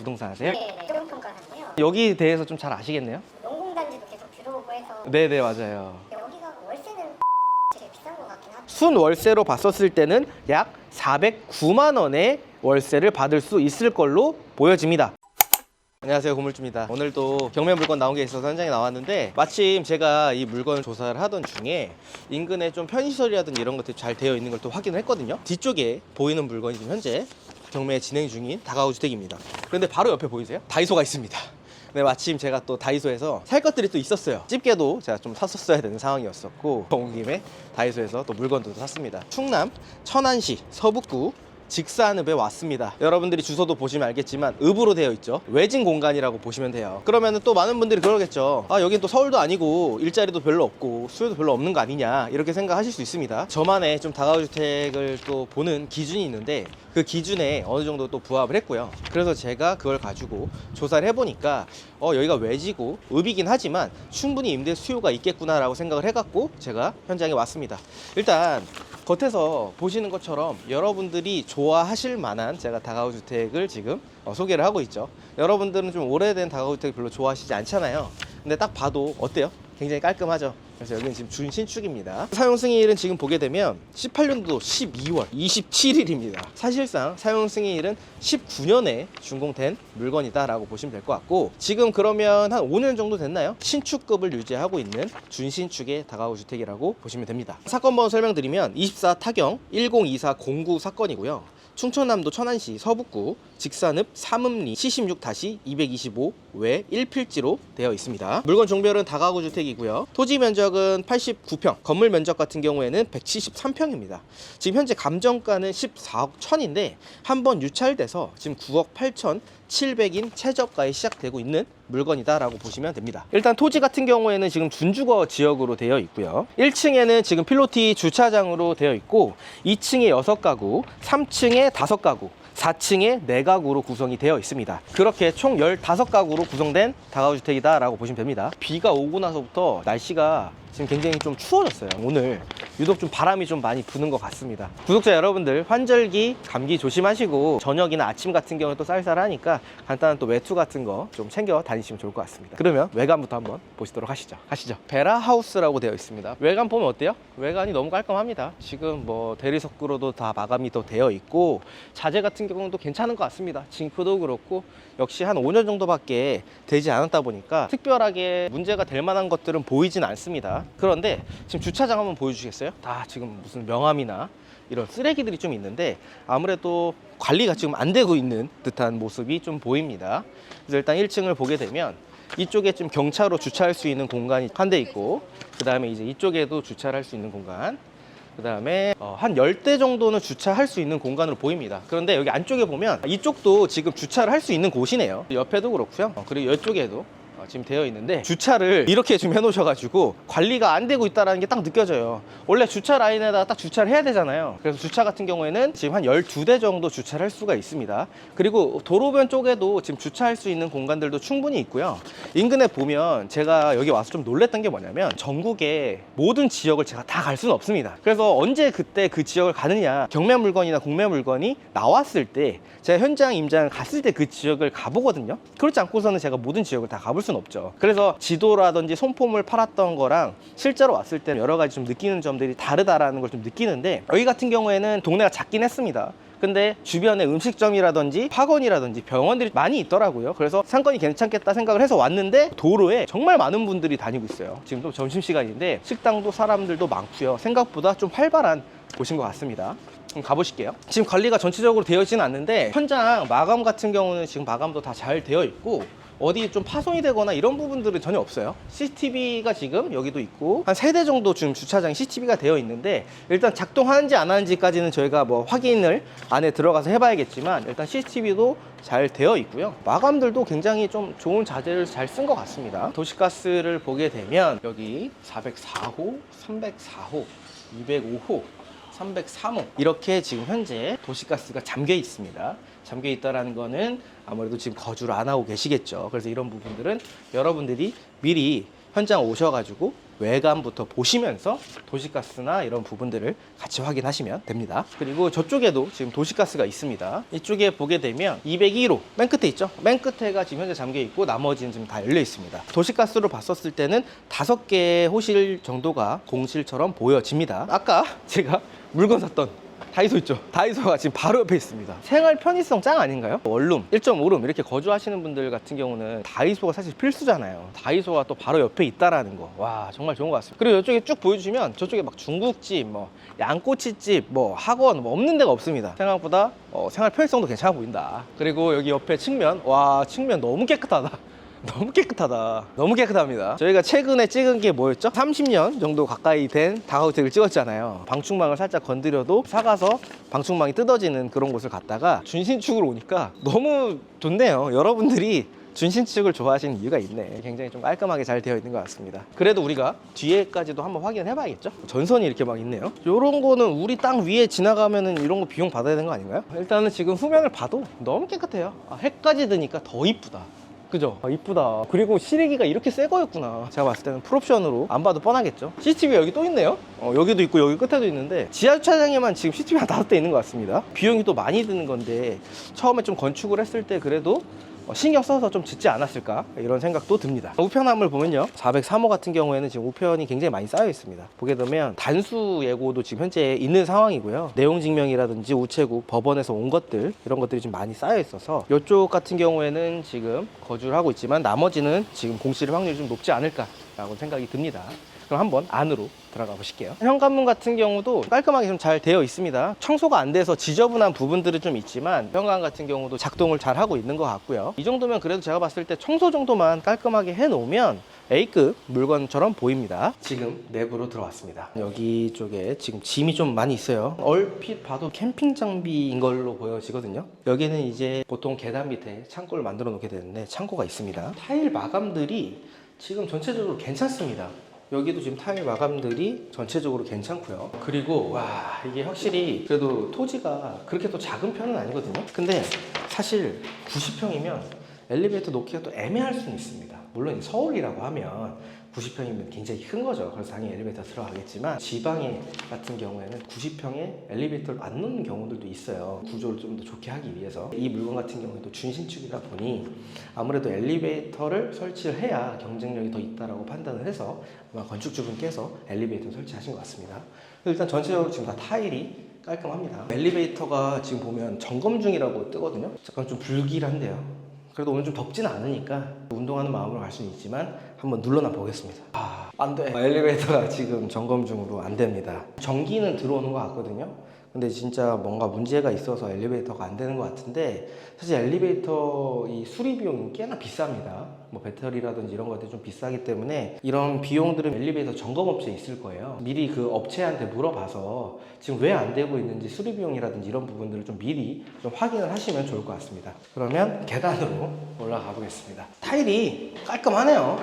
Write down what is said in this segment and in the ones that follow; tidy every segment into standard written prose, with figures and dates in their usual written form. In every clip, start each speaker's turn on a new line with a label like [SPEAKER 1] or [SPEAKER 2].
[SPEAKER 1] 부동산 하세요?
[SPEAKER 2] 네, 조금 평가하는데요.
[SPEAKER 1] 여기 대해서 좀 잘 아시겠네요?
[SPEAKER 2] 농공단지도 계속 들어오고 해서
[SPEAKER 1] 네네, 맞아요.
[SPEAKER 2] 여기가 월세는 되게 비싼 것 같긴 하죠.
[SPEAKER 1] 순 월세로 봤었을 때는 약 409만 원의 월세를 받을 수 있을 걸로 보여집니다. 안녕하세요, 고물주입니다. 오늘도 경매 물건 나온 게 있어서 현장에 나왔는데, 마침 제가 이 물건을 조사를 하던 중에 인근에 좀 편의시설이라든지 이런 것들이 잘 되어 있는 걸 또 확인을 했거든요. 뒤쪽에 보이는 물건이 지금 현재 경매 진행 중인 다가구 주택입니다. 그런데 바로 옆에 보이세요? 다이소가 있습니다. 네, 마침 제가 또 다이소에서 살 것들이 또 있었어요. 집게도 제가 좀 샀었어야 되는 상황이었었고, 온 김에 다이소에서 또 물건도 샀습니다. 충남 천안시 서북구 직사읍에 왔습니다. 여러분들이 주소도 보시면 알겠지만 읍으로 되어 있죠. 외진 공간이라고 보시면 돼요. 그러면 또 많은 분들이 그러겠죠. 아, 여긴 또 서울도 아니고 일자리도 별로 없고 수요도 별로 없는 거 아니냐, 이렇게 생각하실 수 있습니다. 저만의 좀 다가구 주택을 또 보는 기준이 있는데, 그 기준에 어느 정도 또 부합을 했고요. 그래서 제가 그걸 가지고 조사를 해보니까 여기가 외지고 읍이긴 하지만 충분히 임대 수요가 있겠구나 라고 생각을 해갖고 제가 현장에 왔습니다. 일단 겉에서 보시는 것처럼 여러분들이 좋아하실 만한 제가 다가구 주택을 지금 소개를 하고 있죠. 여러분들은 좀 오래된 다가구 주택 별로 좋아하시지 않잖아요. 근데 딱 봐도 어때요? 굉장히 깔끔하죠. 그래서 여기는 지금 준신축입니다. 사용 승인일은 지금 보게 되면 18년도 12월 27일입니다. 사실상 사용 승인일은 19년에 준공된 물건이다 라고 보시면 될 것 같고, 지금 그러면 한 5년 정도 됐나요? 신축급을 유지하고 있는 준신축의 다가구 주택이라고 보시면 됩니다. 사건 번호 설명드리면 24 타경 102409 사건이고요. 충청남도 천안시 서북구 직산읍 삼읍리 76-225 외 1필지로 되어 있습니다. 물건 종별은 다가구 주택이고요. 토지 면적은 89평, 건물 면적 같은 경우에는 173평입니다. 지금 현재 감정가는 14억 1천인데 한번 유찰돼서 지금 9억 8천 700인 최저가에 시작되고 있는 물건이다 라고 보시면 됩니다. 일단 토지 같은 경우에는 지금 준주거 지역으로 되어 있고요. 1층에는 지금 필로티 주차장으로 되어 있고, 2층에 6가구, 3층에 5가구, 4층에 4가구로 구성이 되어 있습니다. 그렇게 총 15가구로 구성된 다가구 주택이다 라고 보시면 됩니다. 비가 오고 나서부터 날씨가 지금 굉장히 좀 추워졌어요. 오늘 유독 좀 바람이 좀 많이 부는 것 같습니다. 구독자 여러분들, 환절기 감기 조심하시고 저녁이나 아침 같은 경우에 또 쌀쌀하니까 간단한 또 외투 같은 거 좀 챙겨 다니시면 좋을 것 같습니다. 그러면 외관부터 한번 보시도록 하시죠. 가시죠. 베라하우스라고 되어 있습니다. 외관 보면 어때요? 외관이 너무 깔끔합니다. 지금 뭐 대리석으로도 다 마감이 또 되어 있고, 자재 같은 경우도 괜찮은 것 같습니다. 징크도 그렇고 역시 한 5년 정도밖에 되지 않았다 보니까 특별하게 문제가 될 만한 것들은 보이진 않습니다. 그런데 지금 주차장 한번 보여주시겠어요? 다 지금 무슨 명암이나 이런 쓰레기들이 좀 있는데 아무래도 관리가 지금 안 되고 있는 듯한 모습이 좀 보입니다. 그래서 일단 1층을 보게 되면 이쪽에 좀 경차로 주차할 수 있는 공간이 한 대 있고, 그 다음에 이제 이쪽에도 주차를 할 수 있는 공간, 그 다음에 한 10대 정도는 주차할 수 있는 공간으로 보입니다. 그런데 여기 안쪽에 보면 이쪽도 지금 주차를 할 수 있는 곳이네요. 옆에도 그렇고요. 그리고 이쪽에도 지금 되어 있는데 주차를 이렇게 좀 해놓으셔가지고 관리가 안 되고 있다는 게 딱 느껴져요. 원래 주차 라인에다가 딱 주차를 해야 되잖아요. 그래서 주차 같은 경우에는 지금 한 12대 정도 주차를 할 수가 있습니다. 그리고 도로변 쪽에도 지금 주차할 수 있는 공간들도 충분히 있고요. 인근에 보면 제가 여기 와서 좀 놀랬던 게 뭐냐면, 전국의 모든 지역을 제가 다 갈 수는 없습니다. 그래서 언제 그때 그 지역을 가느냐, 경매 물건이나 공매 물건이 나왔을 때 제가 현장 임장을 갔을 때 그 지역을 가보거든요. 그렇지 않고서는 제가 모든 지역을 다 가볼 수는 없죠. 그래서 지도라든지 손폼을 팔았던 거랑 실제로 왔을 때 여러 가지 좀 느끼는 점들이 다르다라는 걸 좀 느끼는데, 여기 같은 경우에는 동네가 작긴 했습니다. 근데 주변에 음식점이라든지 학원이라든지 병원들이 많이 있더라고요. 그래서 상권이 괜찮겠다 생각을 해서 왔는데 도로에 정말 많은 분들이 다니고 있어요. 지금 또 점심시간인데 식당도 사람들도 많고요. 생각보다 좀 활발한 곳인 것 같습니다. 그럼 가보실게요. 지금 관리가 전체적으로 되어 있지는 않는데 현장 마감 같은 경우는 지금 마감도 다 잘 되어 있고, 어디 좀 파손이 되거나 이런 부분들은 전혀 없어요. CCTV가 지금 여기도 있고 한 3대 정도 지금 주차장에 CCTV가 되어 있는데, 일단 작동하는지 안 하는지까지는 저희가 뭐 확인을 안에 들어가서 해봐야겠지만 일단 CCTV도 잘 되어 있고요. 마감들도 굉장히 좀 좋은 자재를 잘 쓴 것 같습니다. 도시가스를 보게 되면 여기 404호, 304호, 205호, 303호 이렇게 지금 현재 도시가스가 잠겨 있습니다. 잠겨 있다라는 거는 아무래도 지금 거주를 안 하고 계시겠죠. 그래서 이런 부분들은 여러분들이 미리 현장 오셔가지고 외관부터 보시면서 도시가스나 이런 부분들을 같이 확인하시면 됩니다. 그리고 저쪽에도 지금 도시가스가 있습니다. 이쪽에 보게 되면 202호 맨 끝에 있죠. 맨 끝에가 지금 현재 잠겨 있고 나머지는 지금 다 열려 있습니다. 도시가스로 봤었을 때는 5개의 호실 정도가 공실처럼 보여집니다. 아까 제가 물건 샀던 다이소 있죠. 다이소가 지금 바로 옆에 있습니다. 생활 편의성 짱 아닌가요? 원룸, 1.5룸 이렇게 거주하시는 분들 같은 경우는 다이소가 사실 필수잖아요. 다이소가 또 바로 옆에 있다라는 거. 와, 정말 좋은 것 같습니다. 그리고 이쪽에 쭉 보여주시면 저쪽에 막 중국집, 뭐 양꼬치집, 뭐 학원 뭐 없는 데가 없습니다. 생각보다 생활 편의성도 괜찮아 보인다. 그리고 여기 옆에 측면, 와, 측면 너무 깨끗하다. 너무 깨끗하다. 너무 깨끗합니다. 저희가 최근에 찍은 게 뭐였죠? 30년 정도 가까이 된 다가구택을 찍었잖아요. 방충망을 살짝 건드려도 사가서 방충망이 뜯어지는 그런 곳을 갔다가 준신축으로 오니까 너무 좋네요. 여러분들이 준신축을 좋아하시는 이유가 있네. 굉장히 좀 깔끔하게 잘 되어 있는 것 같습니다. 그래도 우리가 뒤에까지도 한번 확인을 해봐야겠죠? 전선이 이렇게 막 있네요. 이런 거는 우리 땅 위에 지나가면은 이런 거 비용 받아야 되는 거 아닌가요? 일단은 지금 후면을 봐도 너무 깨끗해요. 해까지 드니까 더 이쁘다. 그죠? 이쁘다. 그리고 실외기가 이렇게 새 거였구나. 제가 봤을 때는 풀옵션으로 안 봐도 뻔하겠죠? CCTV가 여기 또 있네요. 여기도 있고 여기 끝에도 있는데 지하 주차장에만 지금 CCTV 한 5대 있는 것 같습니다. 비용이 또 많이 드는 건데 처음에 좀 건축을 했을 때 그래도 신경 써서 좀 짓지 않았을까 이런 생각도 듭니다. 우편함을 보면요, 403호 같은 경우에는 지금 우편이 굉장히 많이 쌓여 있습니다. 보게 되면 단수 예고도 지금 현재 있는 상황이고요. 내용 증명이라든지 우체국, 법원에서 온 것들 이런 것들이 좀 많이 쌓여 있어서 이쪽 같은 경우에는 지금 거주를 하고 있지만 나머지는 지금 공실 확률이 좀 높지 않을까라고 생각이 듭니다. 그럼 한번 안으로 들어가 보실게요. 현관문 같은 경우도 깔끔하게 좀 잘 되어 있습니다. 청소가 안 돼서 지저분한 부분들은 좀 있지만 현관 같은 경우도 작동을 잘 하고 있는 것 같고요. 이 정도면 그래도 제가 봤을 때 청소 정도만 깔끔하게 해 놓으면 A급 물건처럼 보입니다. 지금 내부로 들어왔습니다. 여기 쪽에 지금 짐이 좀 많이 있어요. 얼핏 봐도 캠핑 장비인 걸로 보여지거든요. 여기는 이제 보통 계단 밑에 창고를 만들어 놓게 되는데 창고가 있습니다. 타일 마감들이 지금 전체적으로 괜찮습니다. 여기도 지금 타일 마감들이 전체적으로 괜찮고요. 그리고 와, 이게 확실히 그래도 토지가 그렇게 또 작은 편은 아니거든요. 근데 사실 90평이면 엘리베이터 놓기가 또 애매할 수는 있습니다. 물론 서울이라고 하면 90평이면 굉장히 큰 거죠. 그래서 당연히 엘리베이터 들어가겠지만 지방에 같은 경우에는 90평에 엘리베이터를 안 넣는 경우들도 있어요. 구조를 좀 더 좋게 하기 위해서. 이 물건 같은 경우에도 준신축이다 보니 아무래도 엘리베이터를 설치를 해야 경쟁력이 더 있다라고 판단을 해서 아마 건축주분께서 엘리베이터를 설치하신 것 같습니다. 일단 전체적으로 지금 다 타일이 깔끔합니다. 엘리베이터가 지금 보면 점검 중이라고 뜨거든요. 잠깐 좀 불길한데요. 그래도 오늘 좀 덥지는 않으니까 운동하는 마음으로 갈 수는 있지만 한번 눌러나 보겠습니다. 안 돼. 엘리베이터가 지금 점검 중으로 안 됩니다. 전기는 들어오는 것 같거든요. 근데 진짜 뭔가 문제가 있어서 엘리베이터가 안 되는 것 같은데 사실 엘리베이터 이 수리 비용이 꽤나 비쌉니다. 뭐 배터리라든지 이런 것들이 좀 비싸기 때문에 이런 비용들은 엘리베이터 점검 업체에 있을 거예요. 미리 그 업체한테 물어봐서 지금 왜 안 되고 있는지 수리 비용이라든지 이런 부분들을 좀 미리 좀 확인을 하시면 좋을 것 같습니다. 그러면 계단으로 올라가 보겠습니다. 타일이 깔끔하네요.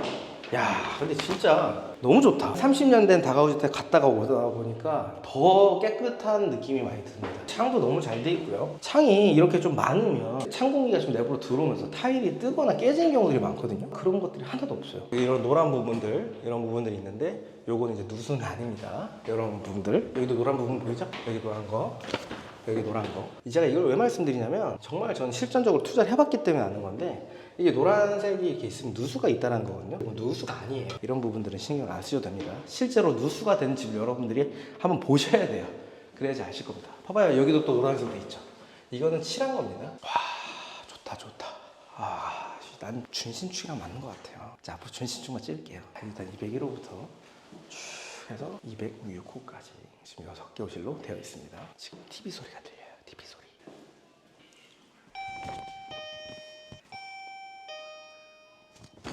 [SPEAKER 1] 야, 근데 진짜 너무 좋다. 30년 된 다가구주택 갔다가 오다 보니까 더 깨끗한 느낌이 많이 듭니다. 창도 너무 잘 돼 있고요. 창이 이렇게 좀 많으면 찬 공기가 좀 내부로 들어오면서 타일이 뜨거나 깨지는 경우들이 많거든요. 그런 것들이 하나도 없어요. 이런 노란 부분들, 이런 부분들이 있는데 요거는 이제 누수는 아닙니다. 이런 부분들, 여기도 노란 부분 보이죠? 여기 노란 거, 여기 노란 거. 제가 이걸 왜 말씀드리냐면 정말 저는 실전적으로 투자를 해봤기 때문에 아는 건데 이게 노란색이 이렇게 있으면 누수가 있다는 거거든요. 누수가 아니에요. 이런 부분들은 신경 안 쓰셔도 됩니다. 실제로 누수가 된 집 여러분들이 한번 보셔야 돼요. 그래야지 아실 겁니다. 봐봐요. 여기도 또 노란색 돼 있죠. 이거는 칠한 겁니다. 와, 좋다 좋다. 난 준신축이랑 맞는 것 같아요. 자, 앞으로 준신축만 찍을게요. 일단 201호부터 쭉 해서 206호까지 지금 6개 호실로 되어 있습니다. 지금 TV 소리가 들려요. TV 소리.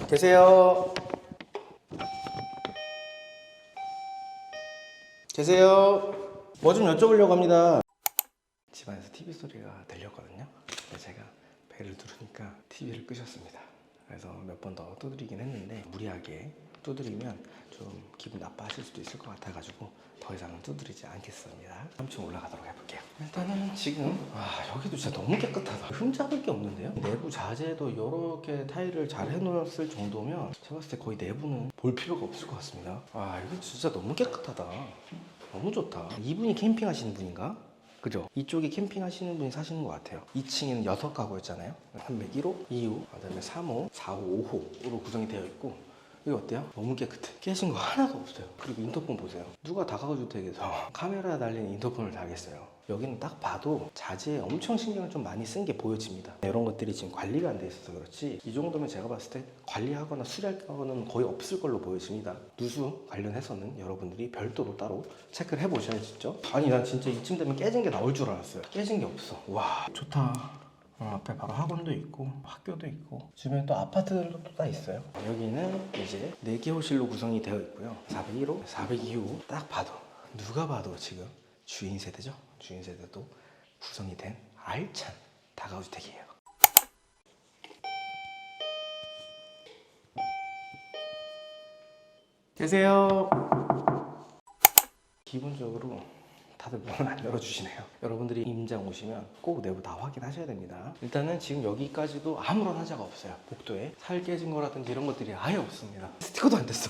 [SPEAKER 1] 계세요? 계세요? 뭐 좀 여쭤보려고 합니다. 집안에서 TV 소리가 들렸거든요. 근데 제가 벨을 누르니까 TV를 끄셨습니다. 그래서 몇 번 더 두드리긴 했는데 무리하게 두드리면 좀 기분 나빠하실 수도 있을 것 같아가지고 더 이상은 두드리지 않겠습니다. 3층 올라가도록 해볼게요. 일단은 지금 여기도 진짜 너무 깨끗하다. 흠잡을 게 없는데요. 내부 자재도 이렇게 타일을 잘 해놓았을 정도면 제가 봤을 때 거의 내부는 볼 필요가 없을 것 같습니다. 이거 진짜 너무 깨끗하다. 너무 좋다. 이분이 캠핑하시는 분인가? 그죠? 이쪽에 캠핑하시는 분이 사시는 것 같아요. 2층에는 6가구였잖아요. 301호, 2호, 그다음에 3호, 4호, 5호로 구성이 되어 있고, 여기 어때요? 너무 깨끗해. 깨진 거 하나도 없어요. 그리고 인터폰 보세요. 누가 다가구주택에서 카메라 달린 인터폰을 달겠어요. 여기는 딱 봐도 자재에 엄청 신경을 좀 많이 쓴 게 보여집니다. 이런 것들이 지금 관리가 안 돼 있어서 그렇지, 이 정도면 제가 봤을 때 관리하거나 수리할 거는 거의 없을 걸로 보여집니다. 누수 관련해서는 여러분들이 별도로 따로 체크를 해보셔야겠죠. 아니 난 진짜 이쯤 되면 깨진 게 나올 줄 알았어요. 깨진 게 없어. 와 좋다. 앞에 바로 학원도 있고 학교도 있고 주변에 또 아파트들도 또 다 있어요. 여기는 이제 4개 호실로 구성이 되어 있고요. 401호, 402호 딱 봐도 누가 봐도 지금 주인 세대죠. 주인 세대도 구성이 된 알찬 다가구주택이에요. 계세요. 기본적으로 다들 문을 안 열어주시네요. 여러분들이 임장 오시면 꼭 내부 다 확인하셔야 됩니다. 일단은 지금 여기까지도 아무런 하자가 없어요. 복도에 살 깨진 거라든지 이런 것들이 아예 없습니다. 스티커도 안 됐어.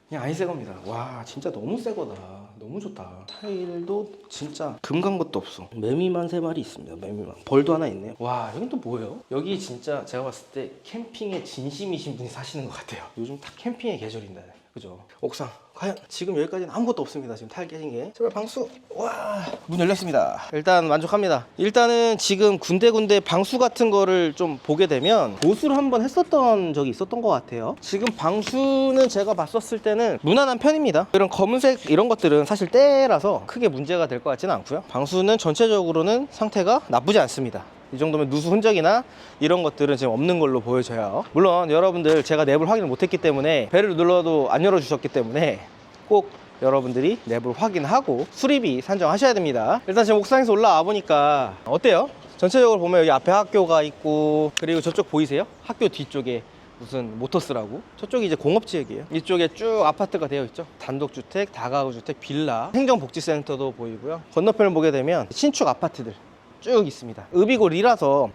[SPEAKER 1] 그냥 아예 새 겁니다. 와 진짜 너무 새 거다. 너무 좋다. 타일도 진짜 금 간 것도 없어. 매미만 3마리 있습니다. 매미만. 벌도 하나 있네요. 와 여긴 또 뭐예요? 여기 진짜 제가 봤을 때 캠핑에 진심이신 분이 사시는 것 같아요. 요즘 딱 캠핑의 계절인데. 그죠? 옥상 과연 지금 여기까지는 아무것도 없습니다. 지금 타일 깨진 게. 제발 방수. 와 문 열렸습니다. 일단 만족합니다. 일단은 지금 군데군데 방수 같은 거를 좀 보게 되면 보수를 한번 했었던 적이 있었던 것 같아요. 지금 방수는 제가 봤었을 때는 무난한 편입니다. 이런 검은색 이런 것들은 사실 때라서 크게 문제가 될 것 같지는 않고요. 방수는 전체적으로는 상태가 나쁘지 않습니다. 이 정도면 누수 흔적이나 이런 것들은 지금 없는 걸로 보여져요. 물론 여러분들 제가 내부를 확인을 못했기 때문에 벨을 눌러도 안 열어주셨기 때문에 꼭 여러분들이 내부를 확인하고 수리비 산정하셔야 됩니다. 일단 지금 옥상에서 올라와 보니까 어때요? 전체적으로 보면 여기 앞에 학교가 있고, 그리고 저쪽 보이세요? 학교 뒤쪽에 무슨 모터스라고, 저쪽이 이제 공업지역이에요. 이쪽에 쭉 아파트가 되어 있죠. 단독주택, 다가구주택, 빌라, 행정복지센터도 보이고요. 건너편을 보게 되면 신축 아파트들 쭉 있습니다. 읍이고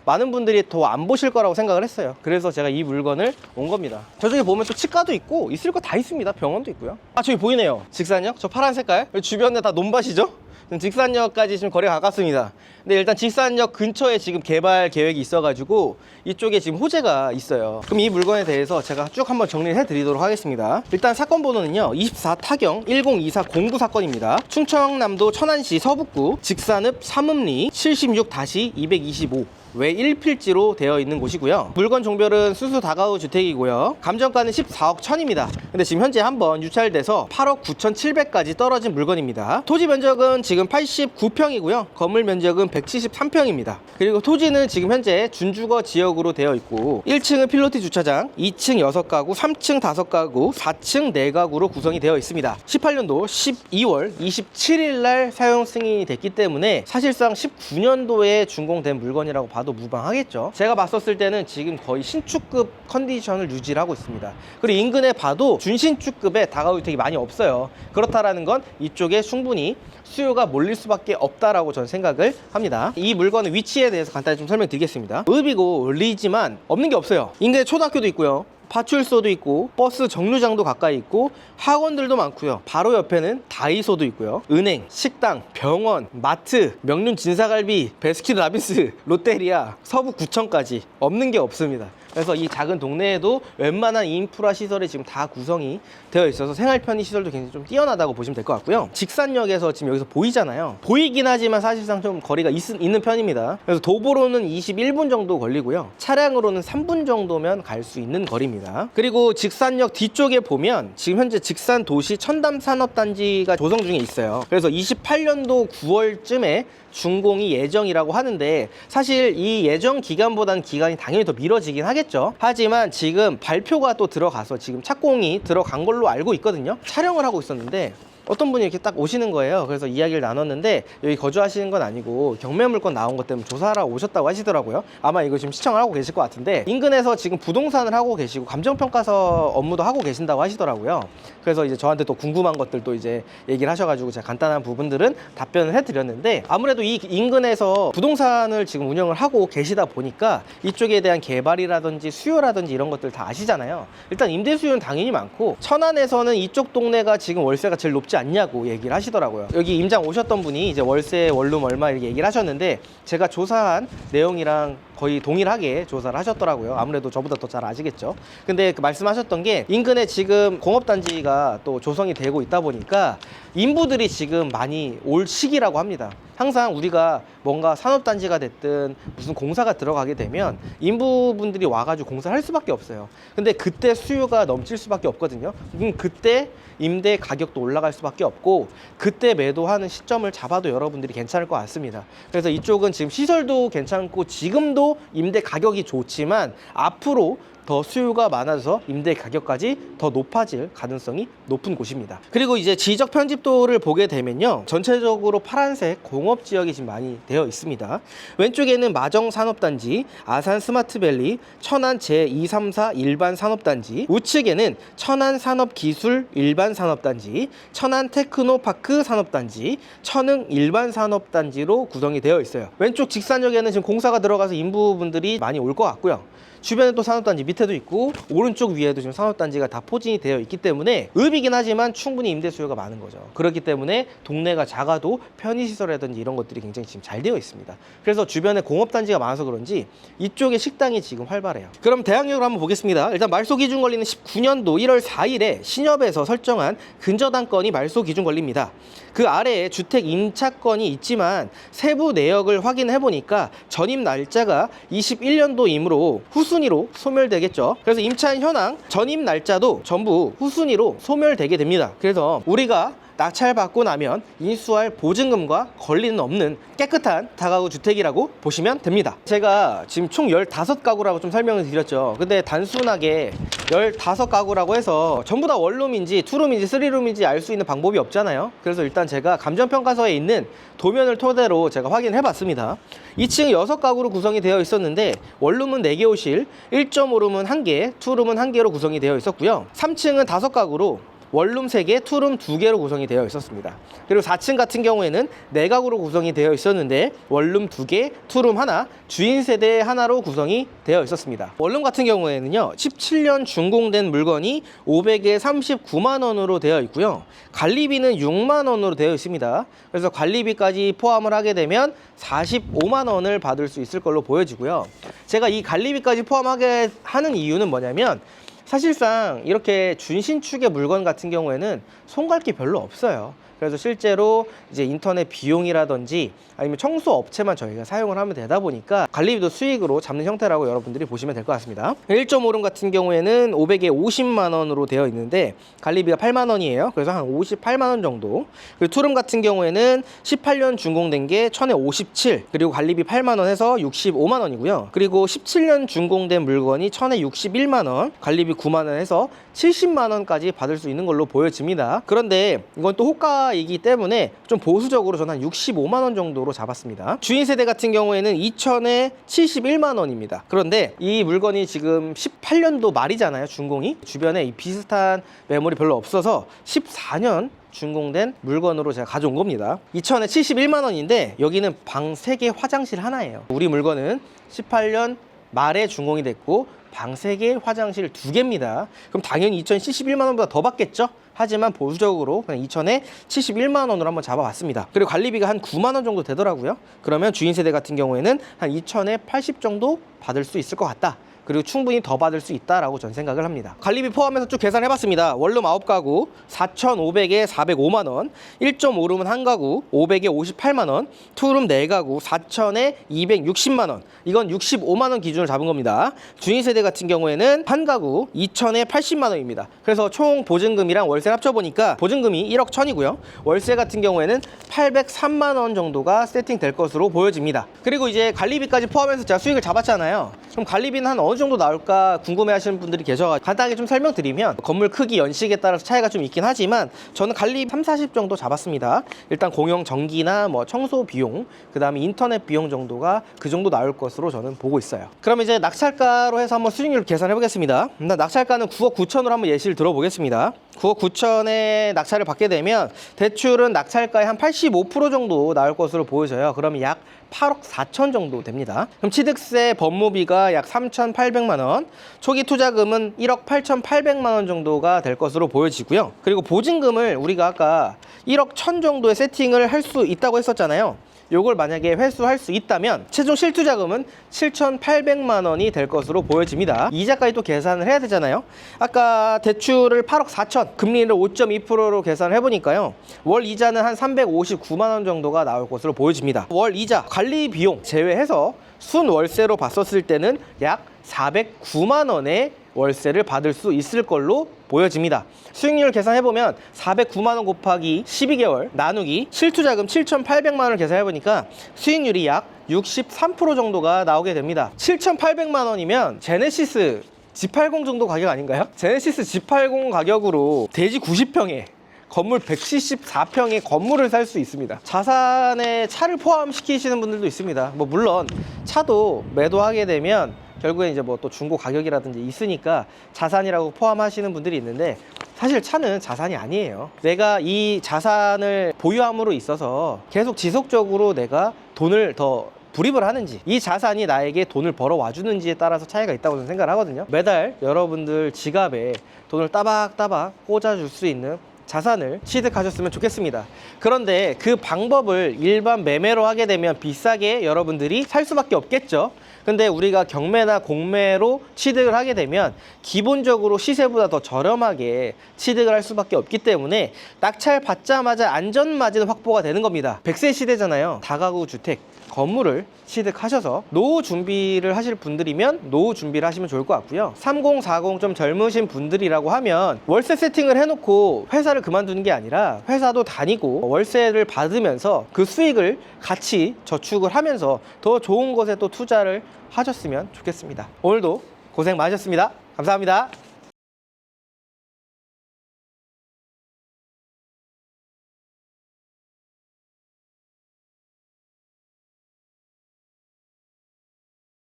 [SPEAKER 1] 많은 분들이 더 안 보실 거라고 생각을 했어요. 그래서 제가 이 물건을 온 겁니다. 저쪽에 보면 또 치과도 있고 있을 거 다 있습니다. 병원도 있고요. 저기 보이네요. 직산역, 저 파란 색깔. 주변에 다 논밭이죠. 직산역까지 지금 거리가 가깝습니다. 근데 일단 직산역 근처에 지금 개발 계획이 있어가지고 이쪽에 지금 호재가 있어요. 그럼 이 물건에 대해서 제가 쭉 한번 정리를 해드리도록 하겠습니다. 일단 사건 번호는요 24 타경 1024 공부 사건입니다. 충청남도 천안시 서북구 직산읍 삼읍리 76-225 외 1필지로 되어 있는 곳이고요. 물건 종별은 수수 다가구 주택이고요. 감정가는 14억 1000입니다. 근데 지금 현재 한번 유찰돼서 8억 9700까지 떨어진 물건입니다. 토지 면적은 지금 89평이고요. 건물 면적은 173평입니다. 그리고 토지는 지금 현재 준주거 지역으로 되어 있고 1층은 필로티 주차장, 2층 6가구, 3층 5가구, 4층 4가구로 구성이 되어 있습니다. 18년도 12월 27일 날 사용 승인이 됐기 때문에 사실상 19년도에 준공된 물건이라고 봐도 무방하겠죠. 제가 봤었을 때는 지금 거의 신축급 컨디션을 유지를 하고 있습니다. 그리고 인근에 봐도 준신축급의 다가구주택이 많이 없어요. 그렇다라는 건 이쪽에 충분히 수요가 몰릴 수밖에 없다라고 저는 생각을 합니다. 이 물건의 위치에 대해서 간단히 좀 설명드리겠습니다. 읍이고 리지만 없는 게 없어요. 인근에 초등학교도 있고요. 파출소도 있고 버스 정류장도 가까이 있고 학원들도 많고요. 바로 옆에는 다이소도 있고요. 은행, 식당, 병원, 마트, 명륜 진사갈비, 베스킨라빈스, 롯데리아, 서부구청까지 없는 게 없습니다. 그래서 이 작은 동네에도 웬만한 인프라 시설이 지금 다 구성이 되어 있어서 생활 편의 시설도 굉장히 좀 뛰어나다고 보시면 될 것 같고요. 직산역에서 지금 여기서 보이잖아요. 보이긴 하지만 사실상 좀 거리가 있는 편입니다. 그래서 도보로는 21분 정도 걸리고요. 차량으로는 3분 정도면 갈 수 있는 거리입니다. 그리고 직산역 뒤쪽에 보면 지금 현재 직산 도시 첨단 산업단지가 조성 중에 있어요. 그래서 28년도 9월쯤에 준공이 예정이라고 하는데 사실 이 예정 기간보다는 기간이 당연히 더 미뤄지긴 하겠죠. 하지만 지금 발표가 또 들어가서 지금 착공이 들어간 걸로 알고 있거든요. 촬영을 하고 있었는데 어떤 분이 이렇게 딱 오시는 거예요. 그래서 이야기를 나눴는데 여기 거주하시는 건 아니고 경매물건 나온 것 때문에 조사하러 오셨다고 하시더라고요. 아마 이거 지금 시청을 하고 계실 것 같은데 인근에서 지금 부동산을 하고 계시고 감정평가서 업무도 하고 계신다고 하시더라고요. 그래서 이제 저한테 또 궁금한 것들도 이제 얘기를 하셔가지고 제가 간단한 부분들은 답변을 해드렸는데 아무래도 이 인근에서 부동산을 지금 운영을 하고 계시다 보니까 이쪽에 대한 개발이라든지 수요라든지 이런 것들 다 아시잖아요. 일단 임대 수요는 당연히 많고 천안에서는 이쪽 동네가 지금 월세가 제일 높지 않냐고 얘기를 하시더라고요. 여기 임장 오셨던 분이 이제 월세 원룸 얼마 이렇게 얘기를 하셨는데 제가 조사한 내용이랑 거의 동일하게 조사를 하셨더라고요. 아무래도 저보다 더 잘 아시겠죠. 근데 그 말씀하셨던 게 인근에 지금 공업단지가 또 조성이 되고 있다 보니까 인부들이 지금 많이 올 시기라고 합니다. 항상 우리가 뭔가 산업단지가 됐든 무슨 공사가 들어가게 되면 인부분들이 와가지고 공사를 할 수밖에 없어요. 근데 그때 수요가 넘칠 수밖에 없거든요. 그때 임대 가격도 올라갈 수밖에 없고 그때 매도하는 시점을 잡아도 여러분들이 괜찮을 것 같습니다. 그래서 이쪽은 지금 시설도 괜찮고 지금도 임대 가격이 좋지만 앞으로 더 수요가 많아져서 임대 가격까지 더 높아질 가능성이 높은 곳입니다. 그리고 이제 지적 편집도를 보게 되면요, 전체적으로 파란색 공업 지역이 지금 많이 되어 있습니다. 왼쪽에는 마정 산업단지, 아산 스마트밸리, 천안 제234 일반 산업단지, 우측에는 천안 산업기술 일반 산업단지, 천안 테크노파크 산업단지, 천흥 일반 산업단지로 구성이 되어 있어요. 왼쪽 직산역에는 지금 공사가 들어가서 인부분들이 많이 올 것 같고요. 주변에 또 산업단지 밑에도 있고 오른쪽 위에도 지금 산업단지가 다 포진이 되어 있기 때문에 읍이긴 하지만 충분히 임대 수요가 많은 거죠. 그렇기 때문에 동네가 작아도 편의시설이라든지 이런 것들이 굉장히 지금 잘 되어 있습니다. 그래서 주변에 공업단지가 많아서 그런지 이쪽에 식당이 지금 활발해요. 그럼 대항력을 한번 보겠습니다. 일단 말소 기준 권리는 19년도 1월 4일에 신협에서 설정한 근저당권이 말소 기준 권리입니다. 그 아래에 주택 임차권이 있지만 세부 내역을 확인해 보니까 전입 날짜가 21년도이므로 후순위로 소멸되겠죠. 그래서 임차인 현황, 전입 날짜도 전부 후순위로 소멸되게 됩니다. 그래서 우리가 낙찰받고 나면 인수할 보증금과 권리는 없는 깨끗한 다가구 주택이라고 보시면 됩니다. 제가 지금 총 15가구라고 좀 설명을 드렸죠. 근데 단순하게 15가구라고 해서 전부 다 원룸인지 투룸인지 쓰리룸인지 알 수 있는 방법이 없잖아요. 그래서 일단 제가 감정평가서에 있는 도면을 토대로 제가 확인해 봤습니다. 2층 6가구로 구성이 되어 있었는데 원룸은 4개 호실, 1.5룸은 1개, 투룸은 1개로 구성이 되어 있었고요. 3층은 5가구로 원룸 3개, 투룸 2개로 구성이 되어 있었습니다. 그리고 4층 같은 경우에는 4가구로 구성이 되어 있었는데 원룸 2개, 투룸 하나, 주인 세대 하나로 구성이 되어 있었습니다. 원룸 같은 경우에는요, 17년 준공된 물건이 500에 39만 원으로 되어 있고요. 관리비는 6만 원으로 되어 있습니다. 그래서 관리비까지 포함을 하게 되면 45만 원을 받을 수 있을 걸로 보여지고요. 제가 이 관리비까지 포함하게 하는 이유는 뭐냐면 사실상 이렇게 준신축의 물건 같은 경우에는 손갈 게 별로 없어요. 그래서 실제로 이제 인터넷 비용이라든지 아니면 청소 업체만 저희가 사용을 하면 되다 보니까 관리비도 수익으로 잡는 형태라고 여러분들이 보시면 될 것 같습니다. 1.5룸 같은 경우에는 500에 50만 원으로 되어 있는데 관리비가 8만 원이에요. 그래서 한 58만 원 정도. 그리고 투룸 같은 경우에는 18년 준공된 게 1000에 57, 그리고 관리비 8만 원 해서 65만 원이고요. 그리고 17년 준공된 물건이 1000에 61만 원, 관리비 9만 원 해서 70만 원까지 받을 수 있는 걸로 보여집니다. 그런데 이건 또 호가이기 때문에 좀 보수적으로 저는 한 65만 원 정도로 잡았습니다. 주인 세대 같은 경우에는 2000에 71만 원입니다. 그런데 이 물건이 지금 18년도 말이잖아요, 준공이. 주변에 이 비슷한 매물이 별로 없어서 14년 준공된 물건으로 제가 가져온 겁니다. 2000에 71만 원인데 여기는 방 3개 화장실 하나예요. 우리 물건은 18년 말에 준공이 됐고 방 3개, 화장실 2개입니다. 그럼 당연히 2071만 원보다 더 받겠죠? 하지만 보수적으로 그냥 2000에 71만 원으로 한번 잡아봤습니다. 그리고 관리비가 한 9만 원 정도 되더라고요. 그러면 주인 세대 같은 경우에는 한 2000에 80 정도 받을 수 있을 것 같다. 그리고 충분히 더 받을 수 있다라고 전 생각을 합니다. 관리비 포함해서 쭉 계산해봤습니다. 원룸 9가구 4,500에 405만 원, 1.5룸은 1가구 500에 58만 원, 투룸 4가구 4,000에 260만 원. 이건 65만 원 기준을 잡은 겁니다. 주인 세대 같은 경우에는 1가구 2,000에 80만 원입니다. 그래서 총 보증금이랑 월세 합쳐보니까 보증금이 1억 1,000이고요. 월세 같은 경우에는 803만 원 정도가 세팅될 것으로 보여집니다. 그리고 이제 관리비까지 포함해서 제가 수익을 잡았잖아요. 그럼 관리비는 한 어느 정도 나올까 궁금해하시는 분들이 계셔가지고 간단하게 좀 설명드리면, 건물 크기, 연식에 따라서 차이가 좀 있긴 하지만 저는 관리 30-40 정도 잡았습니다. 일단 공용 전기나 뭐 청소 비용, 그 다음에 인터넷 비용 정도가 그 정도 나올 것으로 저는 보고 있어요. 그럼 이제 낙찰가로 해서 한번 수익률 계산해 보겠습니다. 일단 낙찰가는 9억 9천으로 한번 예시를 들어보겠습니다. 9억 9천에 낙찰을 받게 되면 대출은 낙찰가의 한 85% 정도 나올 것으로 보여져요. 그러면 약 8억 4천 정도 됩니다. 그럼 취득세 법무비가 약 3,800만 원, 초기 투자금은 1억 8,800만 원 정도가 될 것으로 보여지고요. 그리고 보증금을 우리가 아까 1억 1천 정도의 세팅을 할 수 있다고 했었잖아요. 요걸 만약에 회수할 수 있다면 최종 실투자금은 7,800만 원이 될 것으로 보여집니다. 이자까지 또 계산을 해야 되잖아요. 아까 대출을 8억 4천, 금리를 5.2%로 계산을 해보니까요, 월 이자는 한 359만 원 정도가 나올 것으로 보여집니다. 월 이자, 관리 비용 제외해서 순 월세로 봤었을 때는 약 409만 원의 월세를 받을 수 있을 걸로 보여집니다. 수익률 계산해보면 409만 원 곱하기 12개월 나누기 실투자금 7,800만 원을 계산해보니까 수익률이 약 63% 정도가 나오게 됩니다. 7,800만 원이면 제네시스 G80 정도 가격 아닌가요? 제네시스 G80 가격으로 대지 90평에 건물 174평의 건물을 살 수 있습니다. 자산에 차를 포함시키시는 분들도 있습니다. 뭐 물론 차도 매도하게 되면 결국에 이제 뭐 또 중고 가격이라든지 있으니까 자산이라고 포함하시는 분들이 있는데, 사실 차는 자산이 아니에요. 내가 이 자산을 보유함으로 있어서 계속 지속적으로 내가 돈을 더 불입을 하는지, 이 자산이 나에게 돈을 벌어와 주는지에 따라서 차이가 있다고 저는 생각을 하거든요. 매달 여러분들 지갑에 돈을 따박따박 꽂아줄 수 있는 자산을 취득하셨으면 좋겠습니다. 그런데 그 방법을 일반 매매로 하게 되면 비싸게 여러분들이 살 수밖에 없겠죠. 근데 우리가 경매나 공매로 취득을 하게 되면 기본적으로 시세보다 더 저렴하게 취득을 할 수밖에 없기 때문에 낙찰 받자마자 안전마진 확보가 되는 겁니다. 100세 시대잖아요. 다가구 주택 건물을 취득하셔서 노후 준비를 하실 분들이면 노후 준비를 하시면 좋을 것 같고요. 30, 40 좀 젊으신 분들이라고 하면 월세 세팅을 해놓고 회사를 그만두는 게 아니라 회사도 다니고 월세를 받으면서 그 수익을 같이 저축을 하면서 더 좋은 곳에 또 투자를 하셨으면 좋겠습니다. 오늘도 고생 많으셨습니다. 감사합니다.